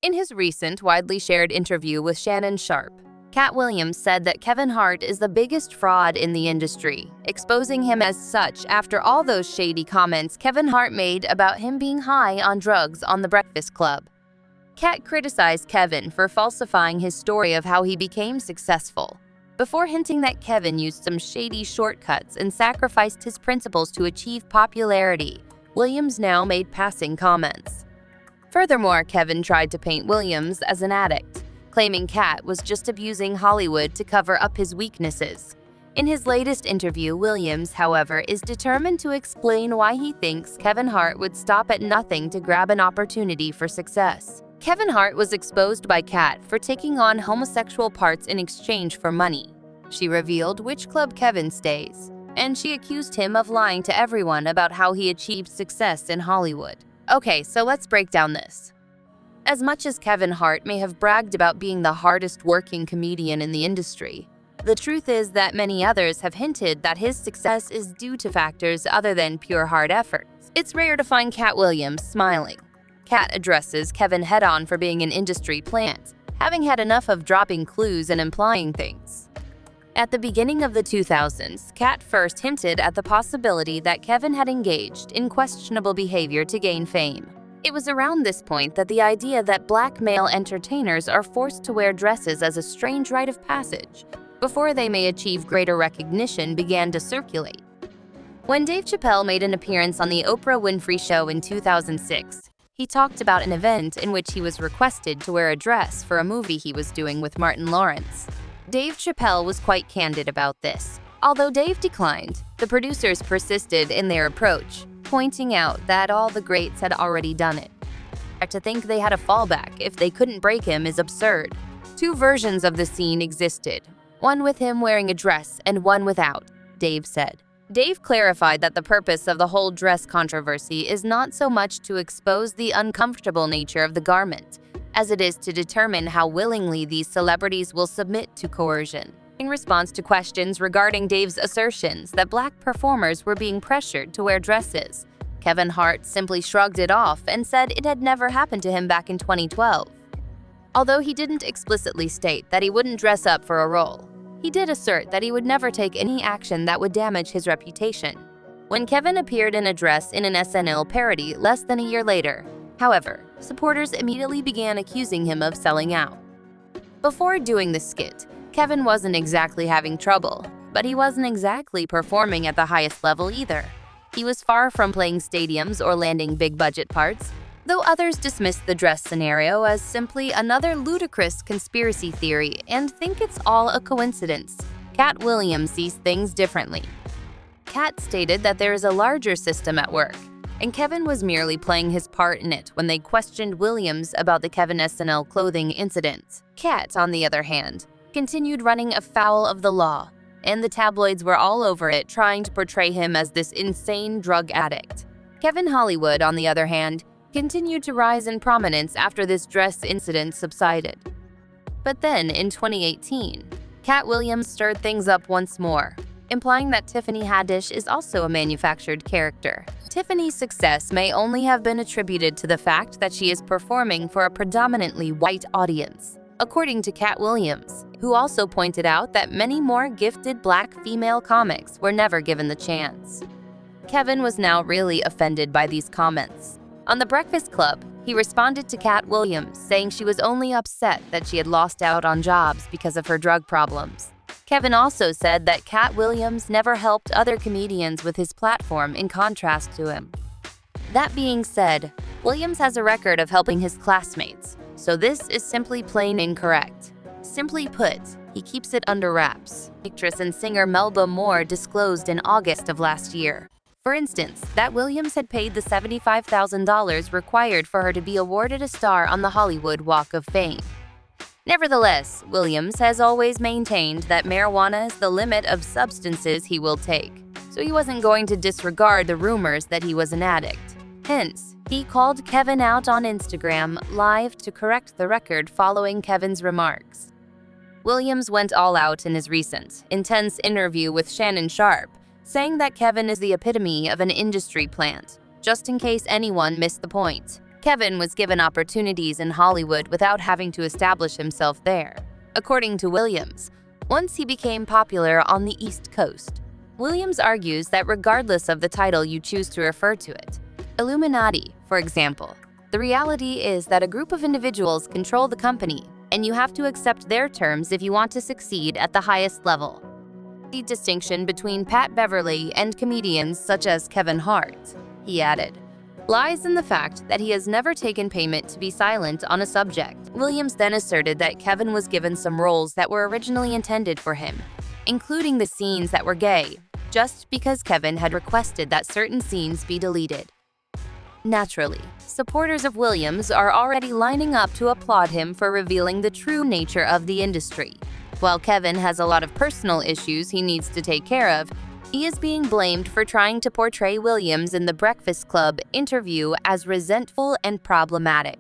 In his recent, widely shared interview with Shannon Sharpe, Katt Williams said that Kevin Hart is the biggest fraud in the industry, exposing him as such after all those shady comments Kevin Hart made about him being high on drugs on The Breakfast Club. Katt criticized Kevin for falsifying his story of how he became successful, before hinting that Kevin used some shady shortcuts and sacrificed his principles to achieve popularity. Williams now made passing comments. Furthermore, Kevin tried to paint Williams as an addict, claiming Katt was just abusing Hollywood to cover up his weaknesses. In his latest interview, Williams, however, is determined to explain why he thinks Kevin Hart would stop at nothing to grab an opportunity for success. Kevin Hart was exposed by Katt for taking on homosexual parts in exchange for money. She revealed which club Kevin stays, and she accused him of lying to everyone about how he achieved success in Hollywood. Okay, so let's break down this. As much as Kevin Hart may have bragged about being the hardest working comedian in the industry, the truth is that many others have hinted that his success is due to factors other than pure hard effort. It's rare to find Katt Williams smiling. Katt addresses Kevin head-on for being an industry plant, having had enough of dropping clues and implying things. At the beginning of the 2000s, Katt first hinted at the possibility that Kevin had engaged in questionable behavior to gain fame. It was around this point that the idea that black male entertainers are forced to wear dresses as a strange rite of passage before they may achieve greater recognition began to circulate. When Dave Chappelle made an appearance on The Oprah Winfrey Show in 2006, he talked about an event in which he was requested to wear a dress for a movie he was doing with Martin Lawrence. Dave Chappelle was quite candid about this. Although Dave declined, the producers persisted in their approach, pointing out that all the greats had already done it. To think they had a fallback if they couldn't break him is absurd. Two versions of the scene existed, one with him wearing a dress and one without, Dave said. Dave clarified that the purpose of the whole dress controversy is not so much to expose the uncomfortable nature of the garment, as it is to determine how willingly these celebrities will submit to coercion. In response to questions regarding Dave's assertions that black performers were being pressured to wear dresses, Kevin Hart simply shrugged it off and said it had never happened to him back in 2012. Although he didn't explicitly state that he wouldn't dress up for a role, he did assert that he would never take any action that would damage his reputation. When Kevin appeared in a dress in an SNL parody less than a year later, however, supporters immediately began accusing him of selling out. Before doing the skit, Kevin wasn't exactly having trouble, but he wasn't exactly performing at the highest level either. He was far from playing stadiums or landing big-budget parts, though others dismissed the dress scenario as simply another ludicrous conspiracy theory and think it's all a coincidence. Katt Williams sees things differently. Katt stated that there is a larger system at work, and Kevin was merely playing his part in it when they questioned Williams about the Kevin SNL clothing incident. Katt, on the other hand, continued running afoul of the law, and the tabloids were all over it trying to portray him as this insane drug addict. Kevin Hollywood, on the other hand, continued to rise in prominence after this dress incident subsided. But then, in 2018, Katt Williams stirred things up once more, implying that Tiffany Haddish is also a manufactured character. Tiffany's success may only have been attributed to the fact that she is performing for a predominantly white audience, according to Katt Williams, who also pointed out that many more gifted black female comics were never given the chance. Kevin was now really offended by these comments. On The Breakfast Club, he responded to Katt Williams, saying she was only upset that she had lost out on jobs because of her drug problems. Kevin also said that Katt Williams never helped other comedians with his platform in contrast to him. That being said, Williams has a record of helping his classmates, so this is simply plain incorrect. Simply put, he keeps it under wraps. Actress and singer Melba Moore disclosed in August of last year, for instance, that Williams had paid the $75,000 required for her to be awarded a star on the Hollywood Walk of Fame. Nevertheless, Williams has always maintained that marijuana is the limit of substances he will take, so he wasn't going to disregard the rumors that he was an addict. Hence, he called Kevin out on Instagram Live to correct the record following Kevin's remarks. Williams went all out in his recent, intense interview with Shannon Sharpe, saying that Kevin is the epitome of an industry plant, just in case anyone missed the point. Kevin was given opportunities in Hollywood without having to establish himself there. According to Williams, once he became popular on the East Coast. Williams argues that regardless of the title you choose to refer to it, Illuminati, for example, the reality is that a group of individuals control the company, and you have to accept their terms if you want to succeed at the highest level. The distinction between Pat Beverly and comedians such as Kevin Hart, he added, lies in the fact that he has never taken payment to be silent on a subject. Williams then asserted that Kevin was given some roles that were originally intended for him, including the scenes that were gay, just because Kevin had requested that certain scenes be deleted. Naturally, supporters of Williams are already lining up to applaud him for revealing the true nature of the industry. While Kevin has a lot of personal issues he needs to take care of, he is being blamed for trying to portray Williams in the Breakfast Club interview as resentful and problematic.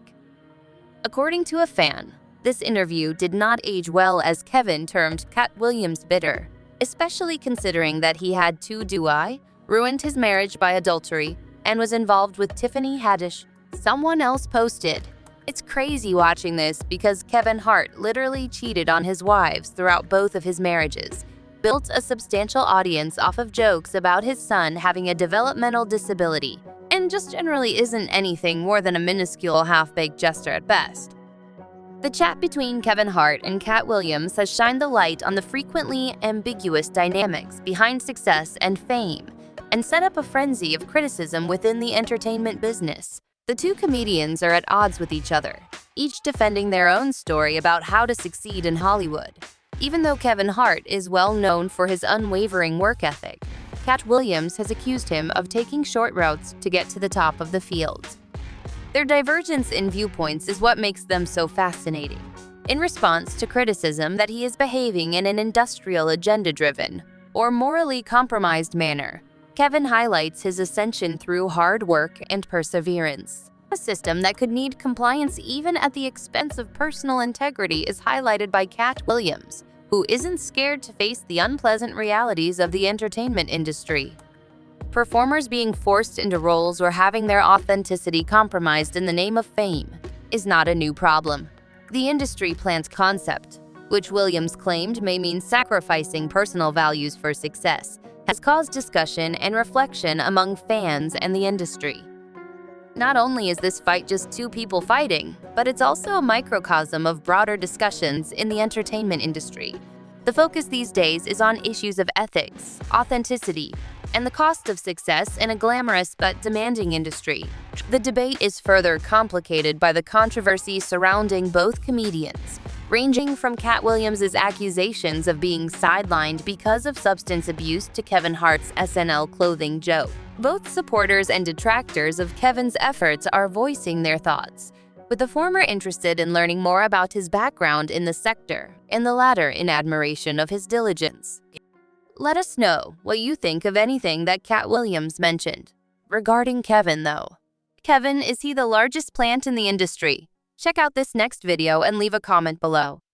According to a fan, this interview did not age well as Kevin termed Katt Williams bitter, especially considering that he had 2 DUI, ruined his marriage by adultery, and was involved with Tiffany Haddish. Someone else posted, "It's crazy watching this because Kevin Hart literally cheated on his wives throughout both of his marriages, built a substantial audience off of jokes about his son having a developmental disability, and just generally isn't anything more than a minuscule half-baked gesture at best." The chat between Kevin Hart and Katt Williams has shined the light on the frequently ambiguous dynamics behind success and fame, and set up a frenzy of criticism within the entertainment business. The two comedians are at odds with each other, each defending their own story about how to succeed in Hollywood. Even though Kevin Hart is well known for his unwavering work ethic, Katt Williams has accused him of taking short routes to get to the top of the field. Their divergence in viewpoints is what makes them so fascinating. In response to criticism that he is behaving in an industrial agenda-driven or morally compromised manner, Kevin highlights his ascension through hard work and perseverance. A system that could need compliance even at the expense of personal integrity is highlighted by Katt Williams, who isn't scared to face the unpleasant realities of the entertainment industry. Performers being forced into roles or having their authenticity compromised in the name of fame is not a new problem. The industry plant's concept, which Williams claimed may mean sacrificing personal values for success, has caused discussion and reflection among fans and the industry. Not only is this fight just 2 people fighting, but it's also a microcosm of broader discussions in the entertainment industry. The focus these days is on issues of ethics, authenticity, and the cost of success in a glamorous but demanding industry. The debate is further complicated by the controversy surrounding both comedians, ranging from Katt Williams' accusations of being sidelined because of substance abuse to Kevin Hart's SNL clothing joke. Both supporters and detractors of Kevin's efforts are voicing their thoughts, with the former interested in learning more about his background in the sector, and the latter in admiration of his diligence. Let us know what you think of anything that Katt Williams mentioned. Regarding Kevin, though. Kevin, is he the largest plant in the industry? Check out this next video and leave a comment below.